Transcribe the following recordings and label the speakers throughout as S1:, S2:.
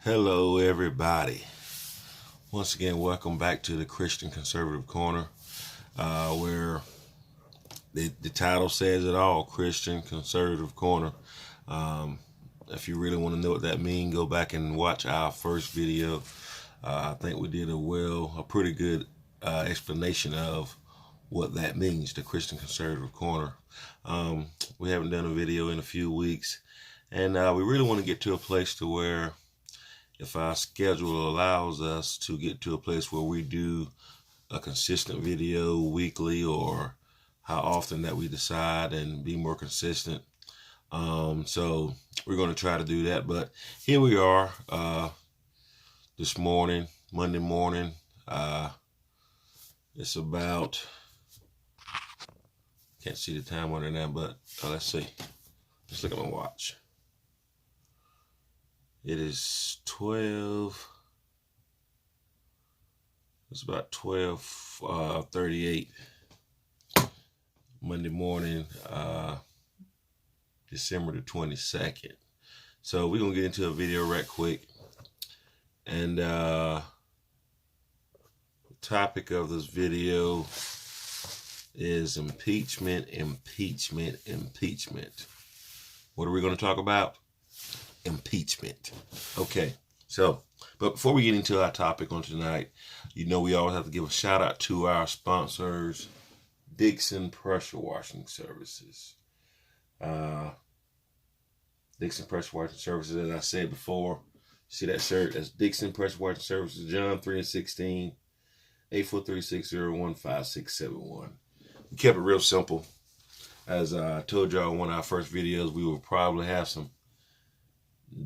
S1: Hello, everybody. Once again, welcome back to the Christian Conservative Corner, where the title says it all, Christian Conservative Corner. If you really want to know what that means, go back and watch our first video. I think we did a pretty good explanation of what that means, the Christian Conservative Corner. We haven't done a video in a few weeks, and we really want to get to a place to where if our schedule allows us to get to a place where we do a consistent video weekly, or how often that we decide, and be more consistent. So we're going to try to do that. But here we are this morning, Monday morning. It's about, can't see the time on it now, but let's see. Let's look at my watch. It is 12. It's about 12:38 Monday morning, December the 22nd. So we're gonna get into a video right quick, and the topic of this video is impeachment. What are we going to talk about? Impeachment. Okay, so, but before we get into our topic on tonight, we always have to give a shout out to our sponsors, Dixon Pressure Washing Services. Dixon Pressure Washing Services, as I said before, see that shirt? That's Dixon Pressure Washing Services, John 3:16, 843-601-5671. We kept it real simple. As I told y'all in one of our first videos, we will probably have some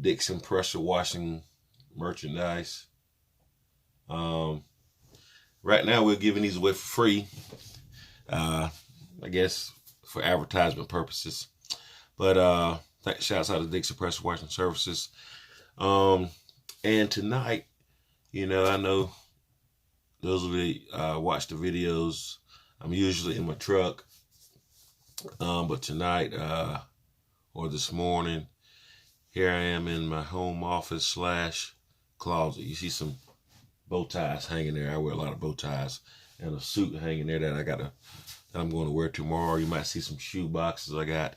S1: Dixon pressure washing merchandise. Right now we're giving these away for free, I guess for advertisement purposes, but shouts out to Dixon Pressure Washing Services. And tonight, I know those of you watch the videos, I'm usually in my truck, but tonight or this morning, here I am in my home office / closet. You see some bow ties hanging there. I wear a lot of bow ties, and a suit hanging there that I'm going to wear tomorrow. You might see some shoe boxes. I got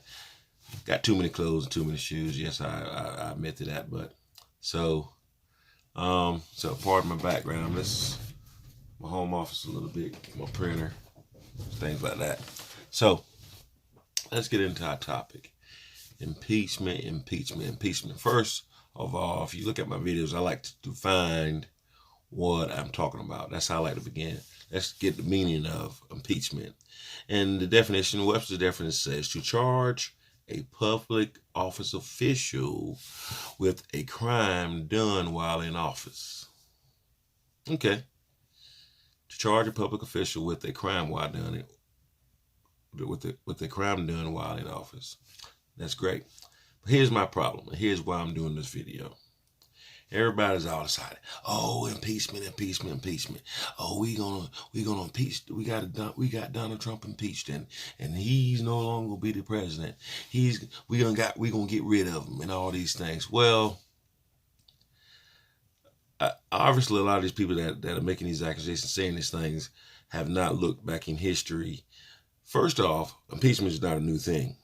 S1: too many clothes and too many shoes. Yes, I admit to that. But so pardon my background. This my home office a little bit, my printer, things like that. So let's get into our topic. Impeachment. First of all, if you look at my videos, I like to define what I'm talking about. That's how I like to begin. Let's get the meaning of impeachment. And the definition, Webster's definition says, to charge a public office official with a crime done while in office. Okay. To charge a public official with a crime while done with the crime done while in office. That's great. But here's my problem. And here's why I'm doing this video. Everybody's all excited. Oh, impeachment. Oh, we gonna impeach. We got Donald Trump impeached, and he's no longer gonna be the president. We gonna get rid of him and all these things. Well, obviously a lot of these people that are making these accusations, saying these things, have not looked back in history. First off, impeachment is not a new thing.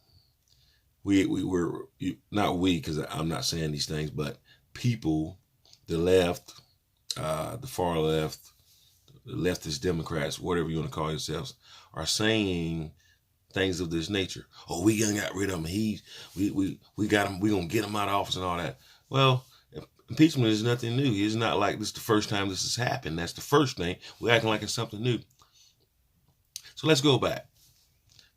S1: Because I'm not saying these things, but people, the left, the far left, the leftist Democrats, whatever you want to call yourselves, are saying things of this nature. Oh, we gonna get rid of him. We got him. We gonna get him out of office and all that. Well, impeachment is nothing new. It's not like this is the first time this has happened. That's the first thing. We're acting like it's something new. So let's go back.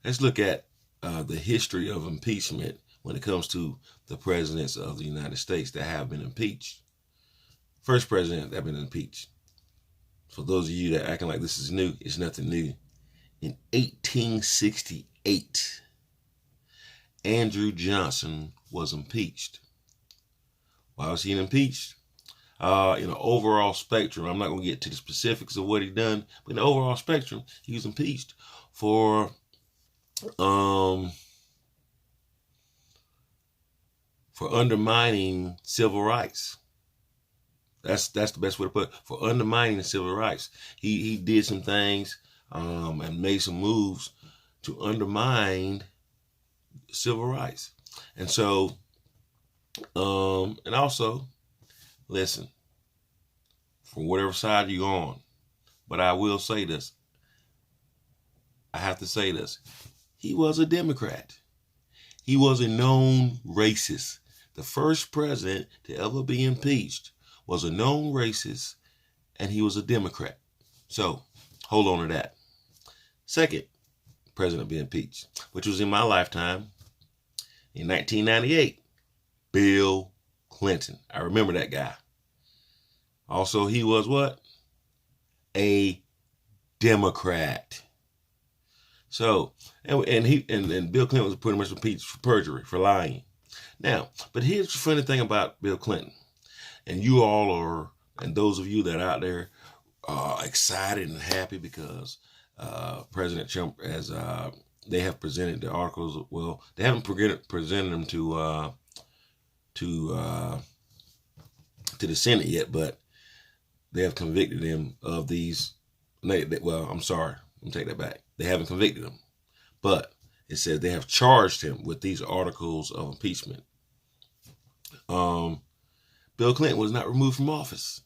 S1: Let's look at the history of impeachment when it comes to the presidents of the United States that have been impeached. First president that been impeached. For those of you that acting like this is new, it's nothing new. In 1868, Andrew Johnson was impeached. Why was he impeached? In the overall spectrum, I'm not going to get to the specifics of what he done, but in the overall spectrum, he was impeached for undermining civil rights. That's the best way to put it, for undermining the civil rights. He did some things and made some moves to undermine civil rights. And so, and also, listen, from whatever side you're on, but I will say this. I have to say this. He was a Democrat. He was a known racist. The first president to ever be impeached was a known racist, and he was a Democrat. So, hold on to that. Second president to be impeached, which was in my lifetime, in 1998, Bill Clinton. I remember that guy. Also, he was what? A Democrat. So, and Bill Clinton was pretty much impeached for perjury, for lying. Now, but here's the funny thing about Bill Clinton. And you all are, and those of you that are out there are excited and happy because President Trump has, they have presented the articles. Well, they haven't presented them to the Senate yet, but they have convicted him of these. Well, I'm sorry. Let me take that back. They haven't convicted him, but it says they have charged him with these articles of impeachment. Bill Clinton was not removed from office.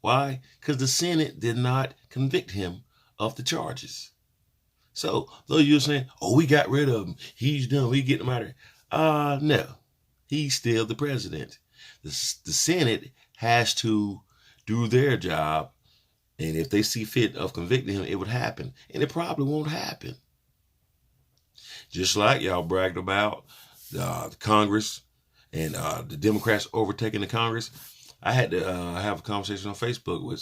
S1: Why? Because the Senate did not convict him of the charges. So, though you're saying, oh, we got rid of him, he's done, we get him out of here. No, he's still the president. The Senate has to do their job, and if they see fit of convicting him, it would happen. And it probably won't happen. Just like y'all bragged about the Congress and the Democrats overtaking the Congress. I had to have a conversation on Facebook with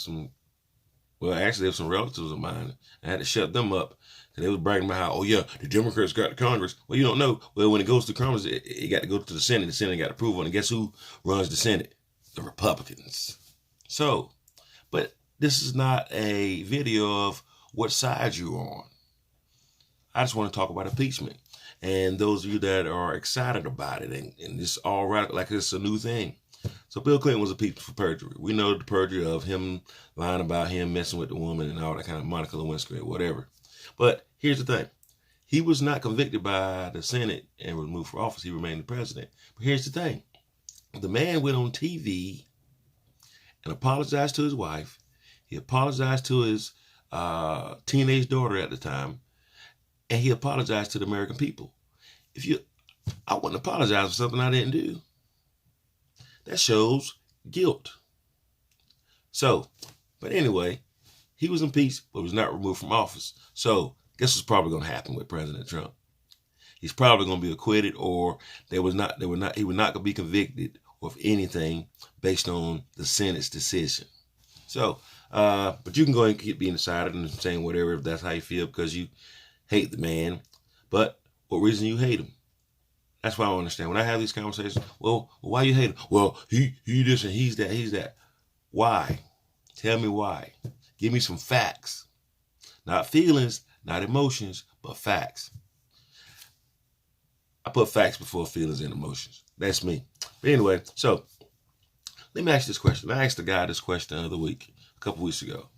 S1: actually there's some relatives of mine. I had to shut them up. And they was bragging about how, oh yeah, the Democrats got the Congress. Well, you don't know. Well, when it goes to Congress, it got to go to the Senate. The Senate got approval. And guess who runs the Senate? The Republicans. So, but this is not a video of what side you're on. I just want to talk about impeachment. And those of you that are excited about it and it's all right, like it's a new thing. So Bill Clinton was impeached for perjury. We know the perjury of him lying about him messing with the woman and all that kind of Monica Lewinsky, whatever. But here's the thing. He was not convicted by the Senate and removed from office. He remained the president. But here's the thing. The man went on TV and apologized to his wife. He apologized to his teenage daughter at the time. And he apologized to the American people. I wouldn't apologize for something I didn't do. That shows guilt. So, but anyway, he was impeached, but was not removed from office. So, guess what's probably going to happen with President Trump? He's probably going to be acquitted, or he would not going to be convicted of anything based on the Senate's decision. So, but you can go ahead and keep being excited and saying whatever if that's how you feel because you hate the man. But what reason you hate him? That's why I don't understand. When I have these conversations, well, why you hate him? Well, he this and he's that. Why? Tell me why. Give me some facts. Not feelings, not emotions, but facts. I put facts before feelings and emotions. That's me. But anyway, so let me ask you this question. I asked the guy this question the other week, a couple weeks ago.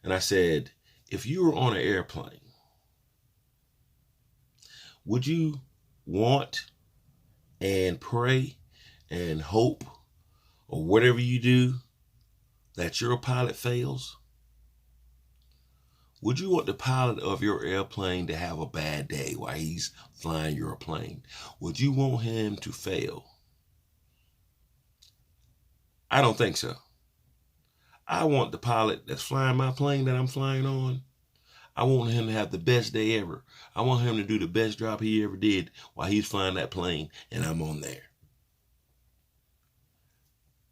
S1: And I said, if you were on an airplane, would you want and pray and hope or whatever you do that your pilot fails? Would you want the pilot of your airplane to have a bad day while he's flying your plane? Would you want him to fail? I don't think so. I want the pilot that's flying my plane that I'm flying on, I want him to have the best day ever. I want him to do the best job he ever did while he's flying that plane and I'm on there.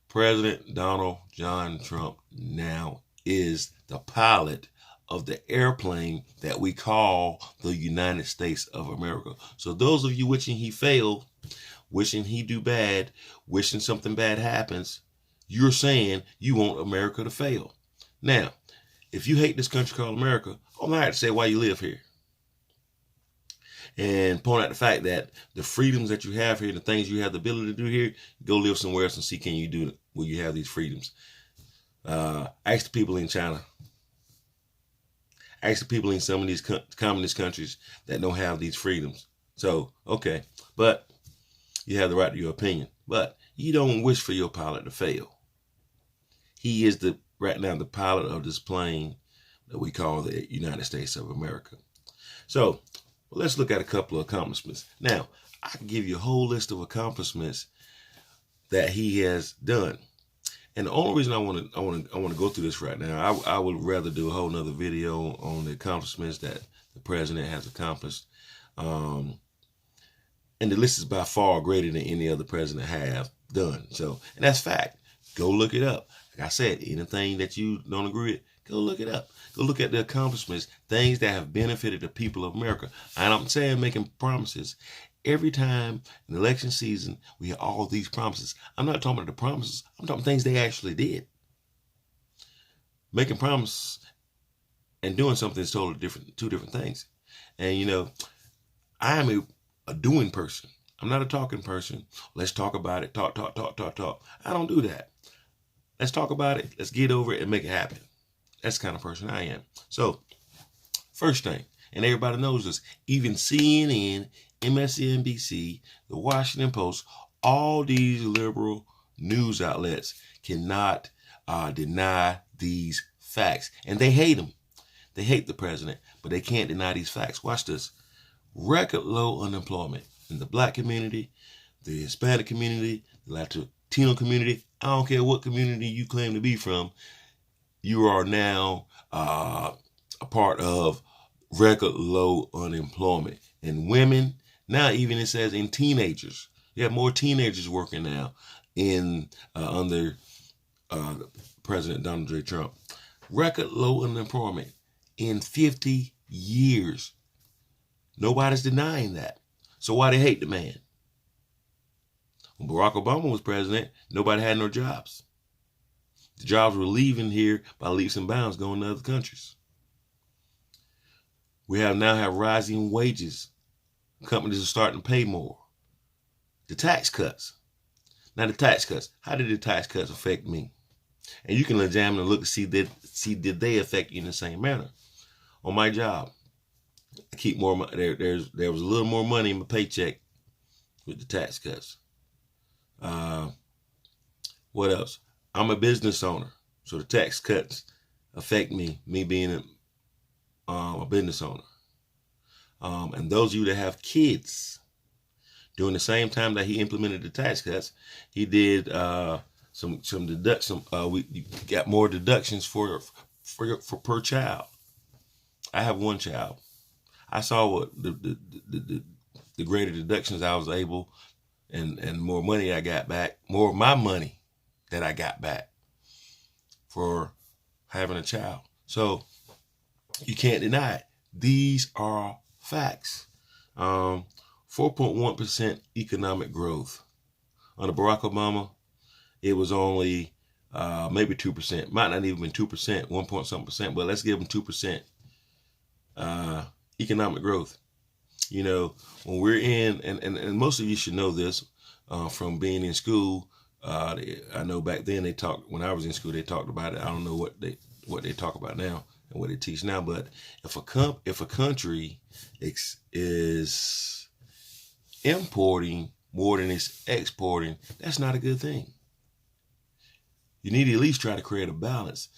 S1: President Donald John Trump now is the pilot of the airplane that we call the United States of America. So those of you wishing he failed, wishing he do bad, wishing something bad happens, you're saying you want America to fail. Now, if you hate this country called America, I'm not to say why you live here. and point out the fact that the freedoms that you have here, the things you have the ability to do here, go live somewhere else and see can you do it where you have these freedoms. Ask the people in China. Ask the people in some of these communist countries that don't have these freedoms. So, okay, but you have the right to your opinion. But you don't wish for your pilot to fail. He is right now the pilot of this plane that we call the United States of America. So let's look at a couple of accomplishments. Now, I can give you a whole list of accomplishments that he has done. And the only reason I want to go through this right now, I would rather do a whole nother video on the accomplishments that the president has accomplished. And the list is by far greater than any other president have done. So, and that's fact. Go look it up. Like I said, anything that you don't agree with, go look it up. Go look at the accomplishments, things that have benefited the people of America. And I'm saying making promises. Every time in election season, we have all these promises. I'm not talking about the promises. I'm talking things they actually did. Making promises and doing something is totally different, two different things. And, you know, I am a doing person. I'm not a talking person. Let's talk about it. Talk. I don't do that. Let's talk about it. Let's get over it and make it happen. That's the kind of person I am. So, first thing, and everybody knows this, even CNN, MSNBC, the Washington Post, all these liberal news outlets cannot deny these facts. And they hate them. They hate the president, but they can't deny these facts. Watch this. Record low unemployment in the black community, the Hispanic community, the Latino community. I don't care what community you claim to be from. You are now a part of record low unemployment. And women, now even it says in teenagers. You have more teenagers working now under President Donald J. Trump. Record low unemployment in 50 years. Nobody's denying that. So why they hate the man? When Barack Obama was president, nobody had no jobs. The jobs were leaving here by leaps and bounds, going to other countries. We now have rising wages. Companies are starting to pay more. The tax cuts. Now the tax cuts. How did the tax cuts affect me? And you can examine and look and see did they affect you in the same manner. On my job, I keep more money. There was a little more money in my paycheck with the tax cuts. What else? I'm a business owner, so the tax cuts affect me being a business owner. And those of you that have kids, during the same time that he implemented the tax cuts, he did some deduction. We got more deductions for per child. I have one child. I saw what the greater deductions I was able, and more money I got back, more of my money that I got back for having a child. So you can't deny it. These are facts. 4.1% economic growth. Under Barack Obama, it was only maybe 2%. Might not even been 2%, 1 point something percent, but let's give them 2% economic growth. You know, when we're in, and most of you should know this from being in school. I know back then when I was in school, they talked about it. I don't know what they talk about now and what they teach now. But if a country is importing more than it's exporting, that's not a good thing. You need to at least try to create a balance.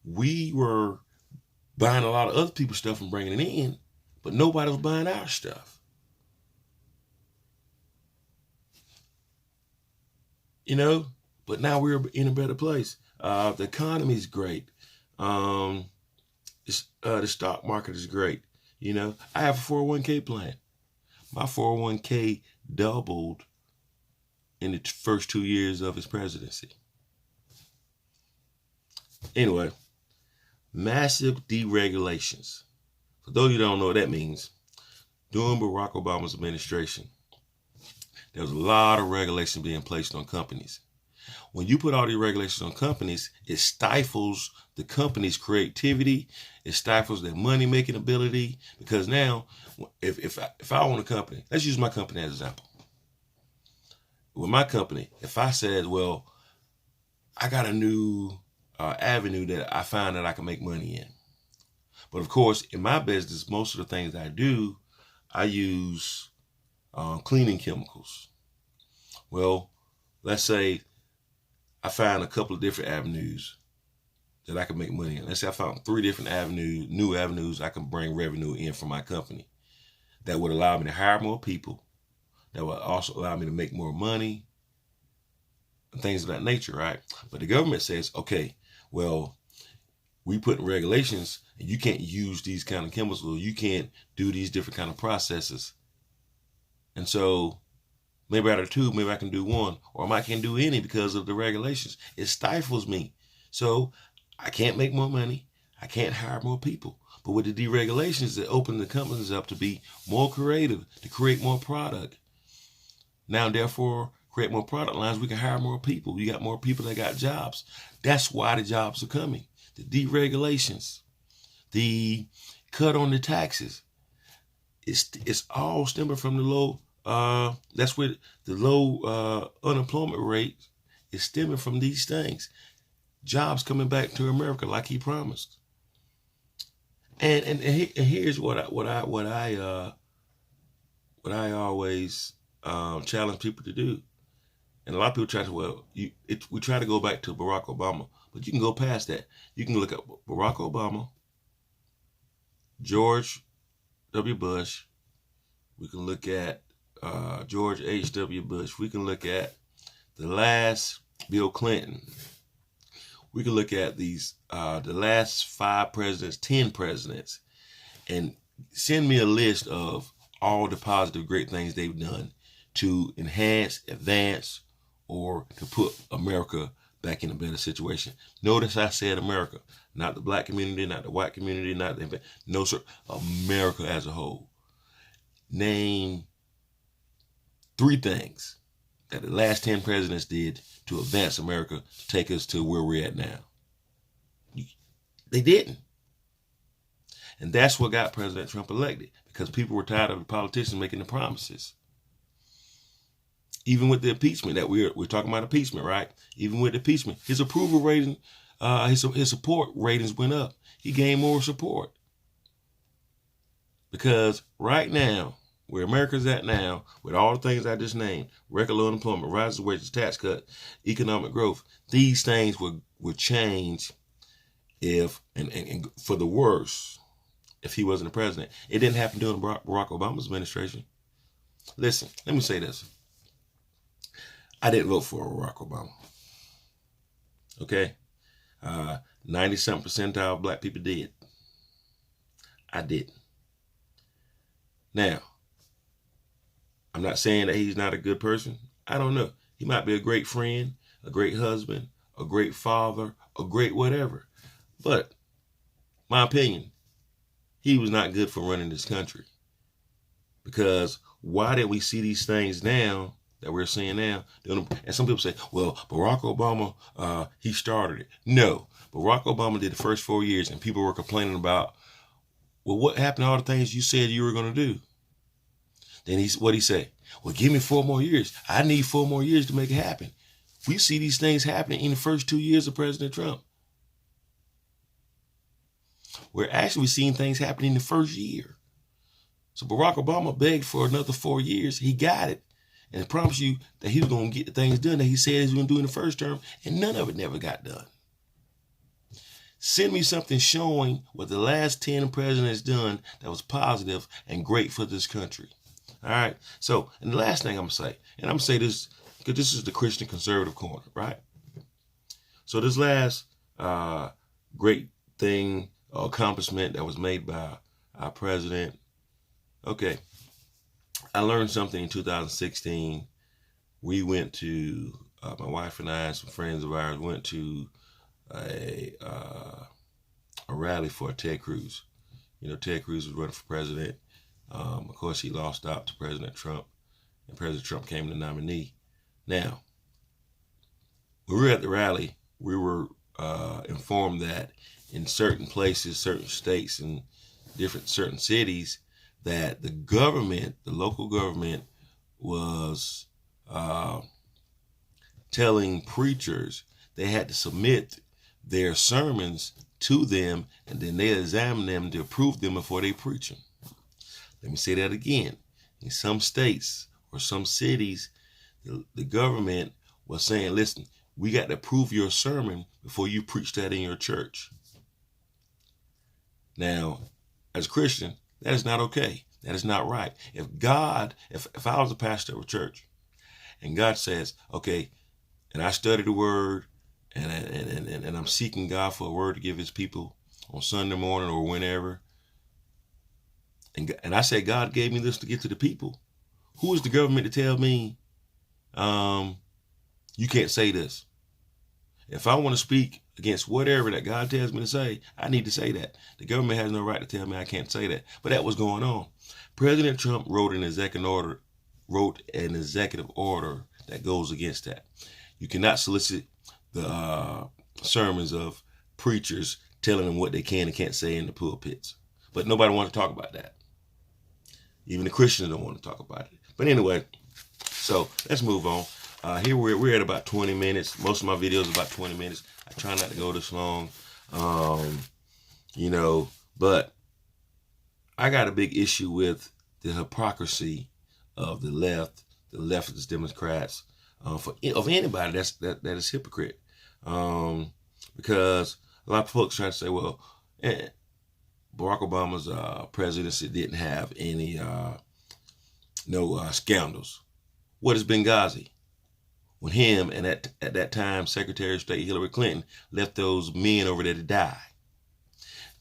S1: We were buying a lot of other people's stuff and bringing it in, but nobody was buying our stuff. You know, but now we're in a better place. The economy is great. The stock market is great. You know, I have a 401k plan. My 401k doubled in the first 2 years of his presidency. Anyway, massive deregulations. For those of you who don't know what that means, during Barack Obama's administration, there was a lot of regulation being placed on companies. When you put all these regulations on companies, it stifles the company's creativity. It stifles their money making ability. Because now, if I own a company, let's use my company as an example. With my company, if I said, well, I got a new avenue that I find that I can make money in. But of course, in my business, most of the things I do, I use cleaning chemicals. Well, let's say I find a couple of different avenues that I can make money in. Let's say I found 3 different avenues, new avenues I can bring revenue in for my company that would allow me to hire more people, that would also allow me to make more money, and things of that nature, right? But the government says, okay, well, we put in regulations and you can't use these kind of chemicals, or you can't do these different kind of processes. And so maybe out of 2, maybe I can do 1, or I can't do any because of the regulations. It stifles me. So I can't make more money. I can't hire more people. But with the deregulations, it open the companies up to be more creative, to create more product. Now, therefore, create more product lines, we can hire more people. You got more people that got jobs. That's why the jobs are coming. The deregulations, the cut on the taxes. It's all stemming from the low. That's where the low unemployment rate is stemming from these things. Jobs coming back to America like he promised. And here's what I always challenge people to do. And a lot of people try to, we try to go back to Barack Obama, but you can go past that. You can look at Barack Obama, George W. Bush. We can look at George H.W. Bush. We can look at the last Bill Clinton. We can look at the last 5 presidents, 10 presidents, and send me a list of all the positive, great things they've done to enhance, advance, or to put America back in a better situation. Notice I said America, not the black community, not the white community, no, sir, America as a whole. Name 3 things that the last 10 presidents did to advance America, to take us to where we're at now. They didn't. And that's what got President Trump elected, because people were tired of the politicians making the promises. Even with the impeachment, that we're talking about impeachment, right? Even with the impeachment, his approval rating, his support ratings went up. He gained more support. Because right now, where America's at now, with all the things I just named, record low unemployment, rising wages, tax cut, economic growth, these things would change if, and for the worse, if he wasn't the president. It didn't happen during Barack Obama's administration. Listen, let me say this. I didn't vote for Barack Obama. Okay? 90-something percentile of black people did. I didn't. Now, I'm not saying that he's not a good person. I don't know. He might be a great friend, a great husband, a great father, a great whatever. But, my opinion, he was not good for running this country. Because why didn't we see these things now that we're seeing now? And some people say, well, Barack Obama, he started it. No, Barack Obama did the first 4 years, and people were complaining about, well, what happened to all the things you said you were going to do? Then what'd he say? Well, give me 4 more years. I need 4 more years to make it happen. We see these things happening in the first 2 years of President Trump. We're actually seeing things happening in the first year. So Barack Obama begged for another 4 years. He got it. And I promise you that he was going to get the things done that he said he was going to do in the first term, and none of it never got done. Send me something showing what the last 10 presidents done that was positive and great for this country. All right. So, and the last thing I'm going to say, and I'm going to say this because this is the Christian conservative corner, right? So this last great thing or accomplishment that was made by our president. Okay. I learned something in 2016. We went to, my wife and I and some friends of ours went to a rally for Ted Cruz. You know, Ted Cruz was running for president. Of course, he lost out to President Trump, and President Trump came the nominee. Now, when we were at the rally, we were informed that in certain places, certain states, and certain cities, that the government, the local government, was telling preachers they had to submit their sermons to them, and then they examine them to approve them before they preach them. Let me say that again. In some states or some cities, the government was saying, listen, we got to approve your sermon before you preach that in your church. Now, as a Christian, that is not okay. That is not right. If I was a pastor of a church and God says, okay, and I study the word and I'm seeking God for a word to give his people on Sunday morning or whenever, and I say, God gave me this to get to the people, who is the government to tell me you can't say this? If I want to speak against whatever that God tells me to say, I need to say that. The government has no right to tell me I can't say that. But that was going on. President Trump wrote an executive order that goes against that. You cannot solicit the sermons of preachers telling them what they can and can't say in the pulpits. But nobody wants to talk about that. Even the Christians don't want to talk about it. But anyway, so let's move on. Here we're at about 20 minutes. Most of my videos are about 20 minutes. I try not to go this long, but I got a big issue with the hypocrisy of the leftist Democrats, of anybody that is hypocrite, because a lot of folks try to say, well, Barack Obama's presidency didn't have any scandals. What is Benghazi? When him and at that time Secretary of State Hillary Clinton left those men over there to die.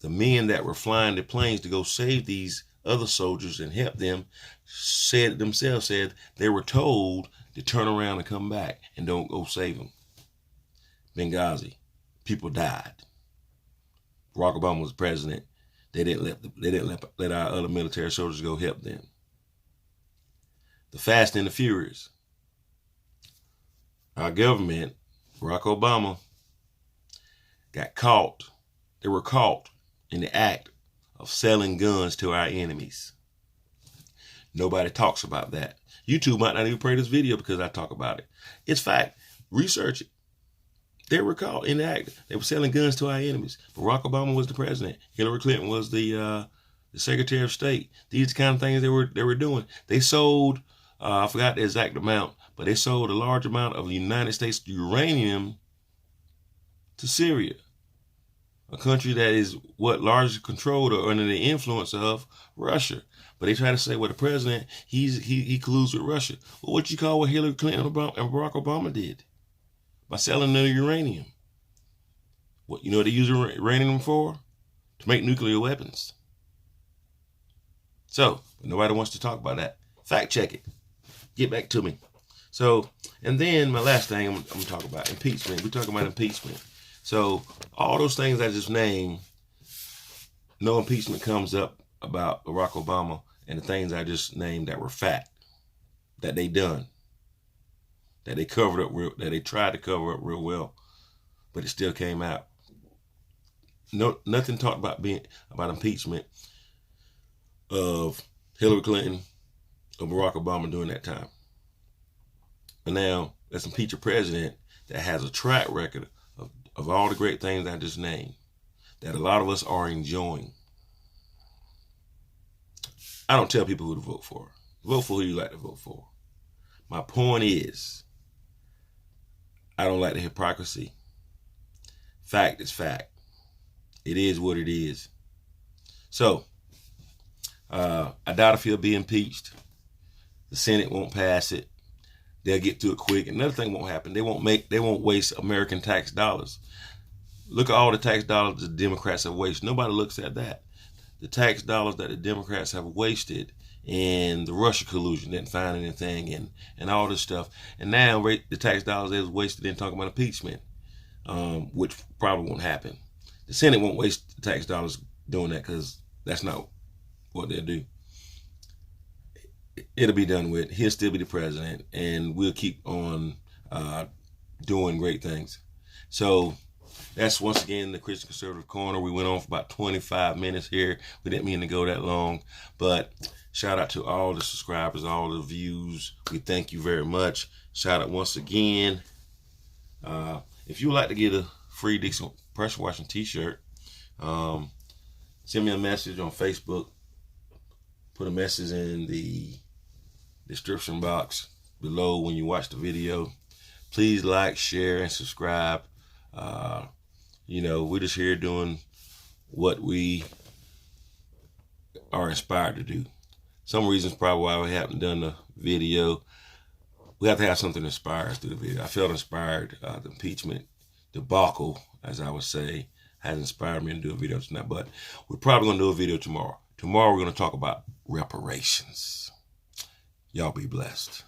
S1: The men that were flying the planes to go save these other soldiers and help them said they were told to turn around and come back and don't go save them. Benghazi, people died. Barack Obama was president. They didn't let our other military soldiers go help them. The Fast and the Furious. Our government, Barack Obama, got caught. They were caught in the act of selling guns to our enemies. Nobody talks about that. YouTube might not even play this video because I talk about it. It's fact. Research it. They were caught in the act. They were selling guns to our enemies. Barack Obama was the president. Hillary Clinton was the Secretary of State. These kind of things they were doing. They sold, I forgot the exact amount, but they sold a large amount of the United States uranium to Syria, a country that is largely controlled or under the influence of Russia. But they try to say, well, the president, he colludes with Russia. Well, what you call what Hillary Clinton and Barack Obama did by selling the uranium? What they use uranium for? To make nuclear weapons. So nobody wants to talk about that. Fact check it. Get back to me. So, and then my last thing I'm going to talk about, impeachment. We're talking about impeachment. So all those things I just named, no impeachment comes up about Barack Obama and the things I just named that were fact, that they done, that they covered up that they tried to cover up real well, but it still came out. Nothing talked about impeachment of Hillary Clinton or Barack Obama during that time. But now let's impeach a president that has a track record of all the great things I just named, that a lot of us are enjoying. I don't tell people who to vote for. Vote for who you like to vote for. My point is, I don't like the hypocrisy. Fact is fact. It is what it is. So, I doubt if he'll be impeached. The Senate won't pass it. They'll get to it quick. Another thing won't happen. They won't waste American tax dollars. Look at all the tax dollars the Democrats have wasted. Nobody looks at that. The tax dollars that the Democrats have wasted in the Russia collusion, didn't find anything, and all this stuff. And now the tax dollars they was wasted in talking about impeachment, which probably won't happen. The Senate won't waste the tax dollars doing that because that's not what they'll do. It'll be done with. He'll still be the president, and we'll keep on doing great things. So that's once again the Christian Conservative Corner. We went on for about 25 minutes here. We didn't mean to go that long, but shout out to all the subscribers, all the views. We thank you very much. Shout out once again. If you would like to get a free Dixon pressure washing t-shirt, send me a message on Facebook. Put a message in the description box below when you watch the video. Please like, share, and subscribe. You know, we're just here doing what we are inspired to do. Some reasons probably why we haven't done the video. We have to have something to inspire us through the video. I felt inspired. The impeachment debacle, as I would say, has inspired me to do a video tonight. But we're probably going to do a video tomorrow. Tomorrow we're going to talk about reparations. Y'all be blessed.